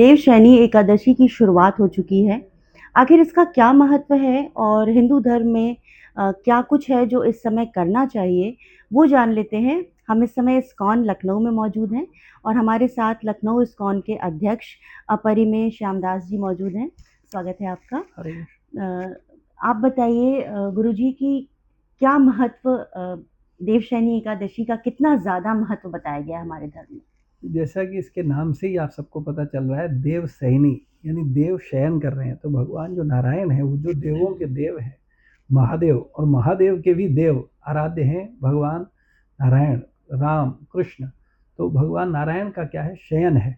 देवशयनी एकादशी की शुरुआत हो चुकी है। आखिर इसका क्या महत्व है और हिंदू धर्म में क्या कुछ है जो इस समय करना चाहिए, वो जान लेते हैं। हम इस समय इस्कॉन लखनऊ में मौजूद हैं और हमारे साथ लखनऊ इस्कॉन के अध्यक्ष अपरिमेय श्यामदास जी मौजूद हैं। स्वागत है आपका। हरे अ, आप बताइए गुरुजी कि क्या महत्व देवशयनी एकादशी का कितना ज़्यादा महत्व बताया गया है हमारे धर्म में? जैसा कि इसके नाम से ही आप सबको पता चल रहा है, देव सैनी यानी देव शयन कर रहे हैं। तो भगवान जो नारायण है वो जो देवों के देव है, महादेव, और महादेव के भी देव आराध्य हैं भगवान नारायण, राम, कृष्ण। तो भगवान नारायण का क्या है, शयन है,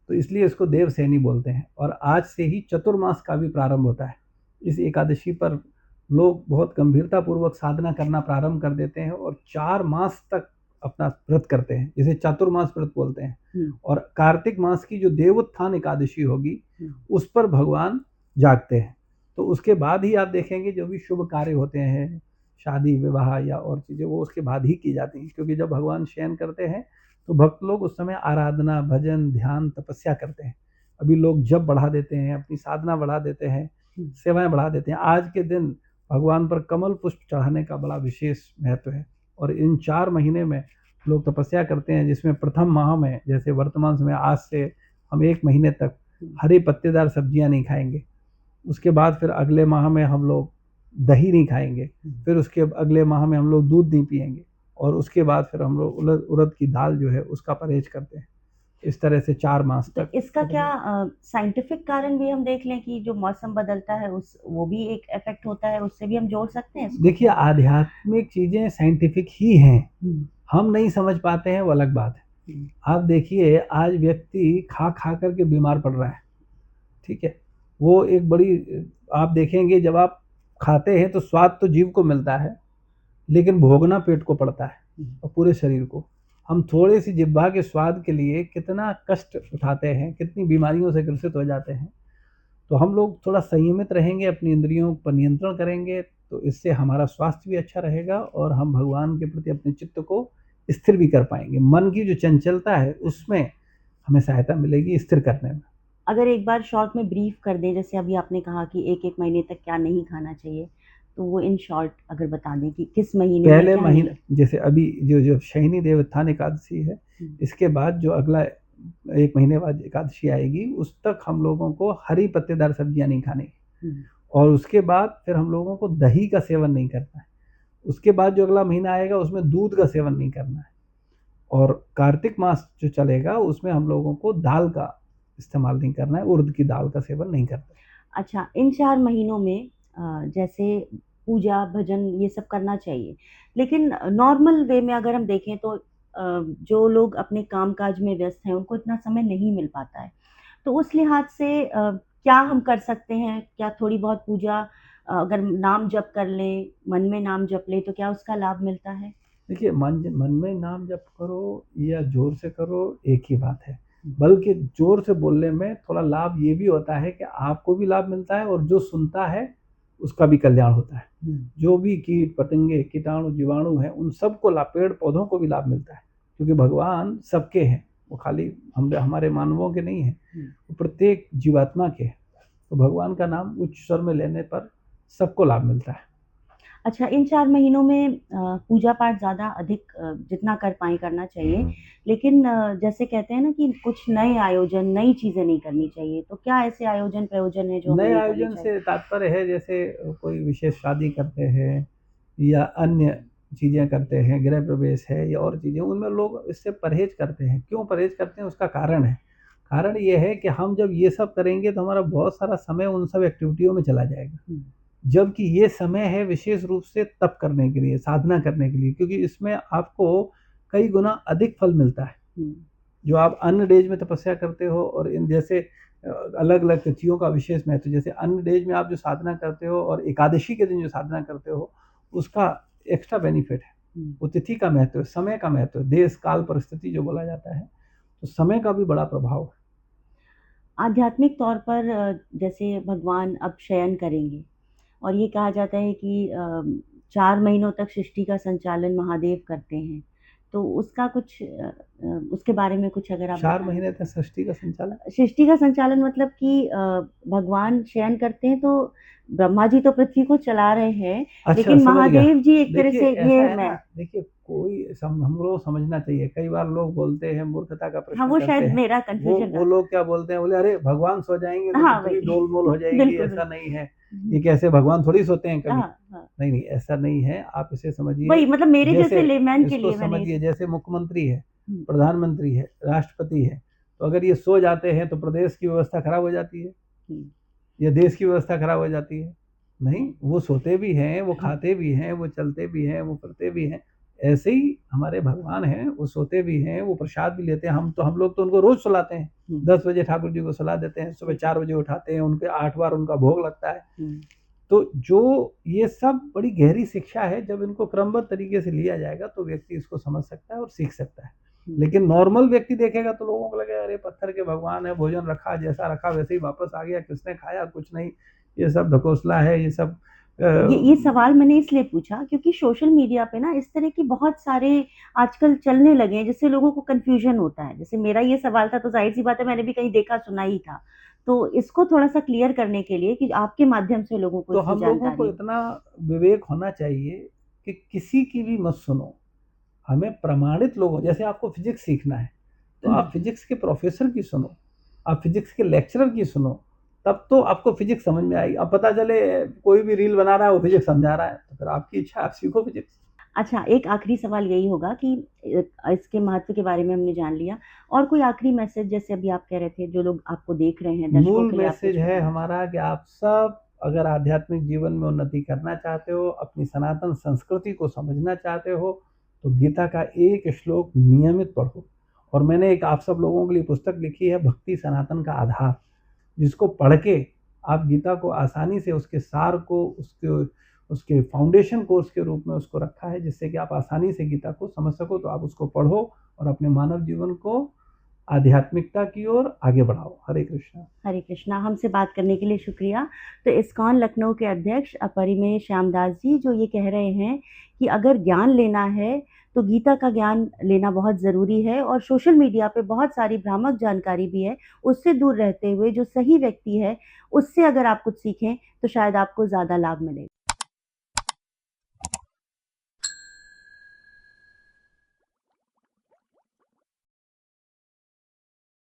तो इसलिए इसको देव सैनी बोलते हैं। और आज से ही चतुर्मास का भी प्रारंभ होता है। इस एकादशी पर लोग बहुत गंभीरता पूर्वक साधना करना प्रारंभ कर देते हैं और 4 मास तक अपना व्रत करते हैं, जिसे चातुर्मास व्रत बोलते हैं। और कार्तिक मास की जो देवोत्थान एकादशी होगी उस पर भगवान जागते हैं। तो उसके बाद ही आप देखेंगे जो भी शुभ कार्य होते हैं, शादी विवाह या और चीज़ें, वो उसके बाद ही की जाती हैं, क्योंकि जब भगवान शयन करते हैं तो भक्त लोग उस समय आराधना, भजन, ध्यान, तपस्या करते हैं। अभी लोग जप बढ़ा देते हैं, अपनी साधना बढ़ा देते हैं, सेवाएं बढ़ा देते हैं। आज के दिन भगवान पर कमल पुष्प चढ़ाने का बड़ा विशेष महत्व है। और इन 4 महीने में लोग तपस्या करते हैं, जिसमें प्रथम माह में, जैसे वर्तमान समय, आज से हम 1 महीने तक हरी पत्तेदार सब्जियां नहीं खाएंगे। उसके बाद फिर अगले माह में हम लोग दही नहीं खाएंगे। फिर उसके अगले माह में हम लोग दूध नहीं पिएंगे। और उसके बाद फिर हम लोग उड़द की दाल जो है उसका परहेज करते हैं। इस तरह से 4 मास तो तक। इसका क्या साइंटिफिक कारण भी हम देख लें कि जो मौसम बदलता है उस वो भी एक इफेक्ट होता है, उससे भी हम जोड़ सकते हैं इसको? देखिए, आध्यात्मिक चीजें साइंटिफिक ही हैं, हम नहीं समझ पाते हैं, वो अलग बात है। आप देखिए, आज व्यक्ति खा खा करके बीमार पड़ रहा है, ठीक है। वो एक बड़ी, आप देखेंगे जब आप खाते हैं तो स्वाद तो जीव को मिलता है, लेकिन भोगना पेट को पड़ता है और पूरे शरीर को। हम थोड़े सी जिह्वा के स्वाद के लिए कितना कष्ट उठाते हैं, कितनी बीमारियों से ग्रसित हो जाते हैं। तो हम लोग थोड़ा संयमित रहेंगे, अपनी इंद्रियों पर नियंत्रण करेंगे, तो इससे हमारा स्वास्थ्य भी अच्छा रहेगा और हम भगवान के प्रति अपने चित्त को स्थिर भी कर पाएंगे। मन की जो चंचलता है उसमें हमें सहायता मिलेगी स्थिर करने में। अगर एक बार शॉर्ट में ब्रीफ कर दें, जैसे अभी आपने कहा कि एक एक महीने तक क्या नहीं खाना चाहिए, तो वो इन शॉर्ट अगर बता दें कि किस महीने में पहले क्या महीने, नहीं। जैसे अभी जो जो शयनी देवोत्थान एकादशी है, इसके बाद जो अगला 1 महीने बाद एकादशी आएगी, उस तक हम लोगों को हरी पत्तेदार सब्जियां नहीं खानी। और उसके बाद फिर हम लोगों को दही का सेवन नहीं करना है। उसके बाद जो अगला महीना आएगा उसमें दूध का सेवन नहीं करना है। और कार्तिक मास जो चलेगा उसमें हम लोगों को दाल का इस्तेमाल नहीं करना है, उड़द की दाल का सेवन नहीं करना है। अच्छा, इन 4 महीनों में जैसे पूजा, भजन ये सब करना चाहिए। लेकिन नॉर्मल वे में अगर हम देखें तो जो लोग अपने काम-काज में व्यस्त हैं, उनको इतना समय नहीं मिल पाता है। तो उस लिहाज से क्या हम कर सकते हैं? क्या थोड़ी बहुत पूजा अगर नाम जप कर लें, मन में नाम जप लें, तो क्या उसका लाभ मिलता है? देखिए, मन मन में नाम जप करो या जोर से करो, एक ही बात है। बल्कि जोर से बोलने में थोड़ा लाभ ये भी होता है कि आपको भी लाभ मिलता है और जो सुनता है उसका भी कल्याण होता है। जो भी कीट पतंगे, कीटाणु, जीवाणु हैं, उन सबको लाभ, पेड़ पौधों को भी लाभ मिलता है, क्योंकि भगवान सबके हैं। वो खाली हमारे मानवों के नहीं हैं, वो प्रत्येक जीवात्मा के हैं। तो भगवान का नाम उच्च स्वर में लेने पर सबको लाभ मिलता है। अच्छा, इन 4 महीनों में पूजा-पाठ ज़्यादा अधिक जितना कर पाएँ करना चाहिए। लेकिन जैसे कहते हैं ना कि कुछ नए आयोजन, नई चीज़ें नहीं करनी चाहिए। तो क्या ऐसे आयोजन प्रयोजन हैं जो हमें नए नहीं करने आयोजन चाहिए? से तात्पर्य है, जैसे कोई विशेष शादी करते हैं या अन्य चीज़ें करते हैं, गृह प्रवेश है या और चीज़ें, उनमें लोग इससे परहेज करते हैं। क्यों परहेज करते हैं, उसका कारण है। कारण ये है कि हम जब ये सब करेंगे तो हमारा बहुत सारा समय उन सब एक्टिविटियों में चला जाएगा। जबकि ये समय है विशेष रूप से तप करने के लिए, साधना करने के लिए, क्योंकि इसमें आपको कई गुना अधिक फल मिलता है। जो आप अन्य डेज में तपस्या करते हो और इन जैसे अलग अलग तिथियों का विशेष महत्व, जैसे अन्य डेज में आप जो साधना करते हो और एकादशी के दिन जो साधना करते हो, उसका एक्स्ट्रा बेनिफिट है। वो तिथि का महत्व है, समय का महत्व है, देश काल परिस्थिति जो बोला जाता है, तो समय का भी बड़ा प्रभाव है। आध्यात्मिक तौर पर जैसे भगवान अब शयन करेंगे और ये कहा जाता है कि 4 महीनों तक सृष्टि का संचालन महादेव करते हैं। तो उसका कुछ उसके बारे में कुछ अगर आप 4 बताना महीने तक सृष्टि का संचालन। सृष्टि का संचालन मतलब कि भगवान शयन करते हैं, तो ब्रह्मा जी तो पृथ्वी को चला रहे हैं, अच्छा, लेकिन समझ गया। महादेव जी एक तरह देखिए, से ऐसा ये है मैं ना, देखिए कोई हमको समझना चाहिए। कई बार लोग बोलते हैं, मूर्खता का हाँ, प्रश्न वो करते शायद हैं। मेरा वो कन्फ्यूजन वो रहा। लोग क्या बोलते हैं, बोले अरे भगवान सो जाएँगे तो हाँ, पृथ्वी वही गोल-मोल हो जाएगी, बिल्कुल, ऐसा बिल्कुल। नहीं है। हुँ, ये कैसे भगवान थोड़ी सोते हैं कभी। हाँ, हाँ। नहीं, नहीं, ऐसा नहीं है। आप इसे समझिए वही मतलब मेरे जैसे, जैसे लेमैन के इसको लिए मैंने इस समझिए जैसे मुख्यमंत्री है, हुँ, प्रधानमंत्री है, राष्ट्रपति है, तो अगर ये सो जाते हैं तो प्रदेश की व्यवस्था खराब हो जाती है हुँ, या देश की व्यवस्था खराब हो जाती है। नहीं, नहीं। वो सोते भी हैं, वो हुँ, खाते भी हैं, वो चलते भी हैं, वो फिरते भी हैं। ऐसे ही हमारे भगवान हैं, वो सोते भी हैं, वो प्रसाद भी लेते हैं। हम लोग तो उनको रोज़ सुलाते हैं। हुँ, 10 बजे ठाकुर जी को सुला देते हैं, सुबह सही 4 बजे उठाते हैं, उनके 8 बार उनका भोग लगता है। हुँ, तो जो ये सब बड़ी गहरी शिक्षा है, जब इनको क्रमबद्ध तरीके से लिया जाएगा तो व्यक्ति इसको समझ सकता है और सीख सकता है। हुँ। लेकिन नॉर्मल व्यक्ति देखेगा तो लोगों को लगेगा अरे पत्थर के भगवान है, भोजन रखा जैसा रखा वैसे ही वापस आ गया, किसने खाया कुछ नहीं, ये सब ढकोसला है, ये सब ये सवाल मैंने इसलिए पूछा क्योंकि सोशल मीडिया पे ना इस तरह की बहुत सारे आजकल चलने लगे हैं, जिससे लोगों को कन्फ्यूजन होता है। जैसे मेरा ये सवाल था तो ज़ाहिर-सी बात है मैंने भी कहीं देखा सुना ही था। तो इसको थोड़ा-सा क्लियर करने के लिए कि आपके माध्यम से लोगों को तो इसकी हम लोगों को जानकारी हो। इतना विवेक होना चाहिए कि किसी की भी मत सुनो। हमें प्रमाणित लोगों, जैसे आपको फिजिक्स सीखना है तो आप फिजिक्स के प्रोफेसर की सुनो, आप फिजिक्स के लेक्चरर की सुनो, तब तो आपको फिजिक्स समझ में आएगी। अब पता चले कोई भी रील बना रहा है वो फिजिक्स समझा रहा है, तो फिर आपकी इच्छा, आप सीखो फिजिक्स। अच्छा, एक आखिरी सवाल यही होगा कि इसके महत्व के बारे में हमने जान लिया और कोई आखिरी मैसेज जैसे अभी आप कह रहे थे जो लोग आपको देख रहे हैं, दर्शकों मूल के लिए आप मैसेज कुछ है बताना चाहें? हमारा कि आप सब अगर आध्यात्मिक जीवन में उन्नति करना चाहते हो, अपनी सनातन संस्कृति को समझना चाहते हो, तो गीता का एक श्लोक नियमित पढ़ो। और मैंने एक आप सब लोगों के लिए पुस्तक लिखी है, भक्ति सनातन का आधार, जिसको पढ़ के आप गीता को आसानी से उसके सार को, उसके उसके फाउंडेशन कोर्स के रूप में उसको रखा है, जिससे कि आप आसानी से गीता को समझ सको। तो आप उसको पढ़ो और अपने मानव जीवन को आध्यात्मिकता की ओर आगे बढ़ाओ। हरे कृष्णा। हरे कृष्णा, हमसे बात करने के लिए शुक्रिया। तो इस्कॉन लखनऊ के अध्यक्ष अपरिमेय श्यामदास जी जो ये कह रहे हैं कि अगर ज्ञान लेना है, तो गीता का ज्ञान लेना बहुत ज़रूरी है और सोशल मीडिया पे बहुत सारी भ्रामक जानकारी भी है, उससे दूर रहते हुए जो सही व्यक्ति है, उससे अगर आप कुछ सीखें, तो शायद आपको ज़्यादा लाभ मिलेगा।